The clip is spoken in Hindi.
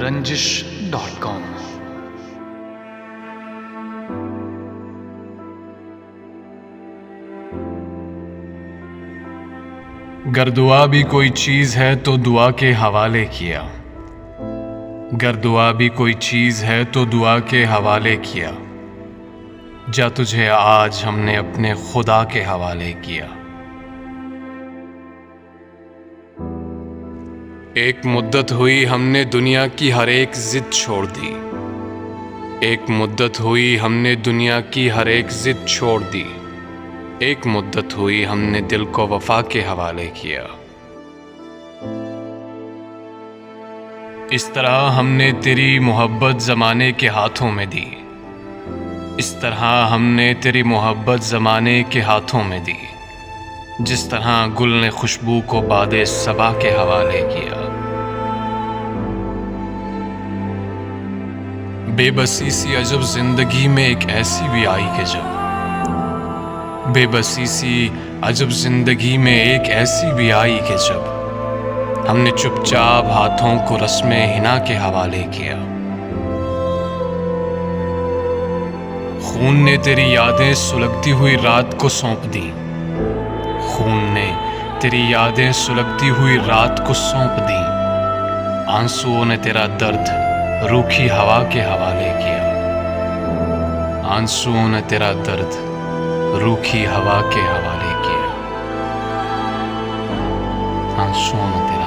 रंजिश.com। गर दुआ भी कोई चीज़ है तो दुआ के हवाले किया, गर दुआ भी कोई चीज़ है तो दुआ के हवाले किया, जा तुझे आज हमने अपने खुदा के हवाले किया। एक मुद्दत हुई हमने दुनिया की हर एक जिद छोड़ दी, एक मुद्दत हुई हमने दुनिया की हर एक जिद छोड़ दी, एक मुद्दत हुई हमने दिल को वफा के हवाले किया। इस तरह हमने तेरी मोहब्बत ज़माने के हाथों में दी, इस तरह हमने तेरी मोहब्बत ज़माने के हाथों में दी, जिस तरह गुल ने खुशबू को बादे सबा के हवाले किया। बेबसी सी अजब जिंदगी में एक ऐसी भी आई कि जब, बेबसी सी अजब जिंदगी में एक ऐसी भी आई कि जब हमने चुपचाप हाथों को रस्मे हिना के हवाले किया। खून ने तेरी यादें सुलगती हुई रात को सौंप दी, खून ने तेरी यादें सुलगती हुई रात को सौंप दी, आंसुओं ने तेरा दर्द रूखी हवा के हवाले किया, आंसुओं ने तेरा दर्द रूखी हवा के हवाले किया, आंसुओं ने तेरा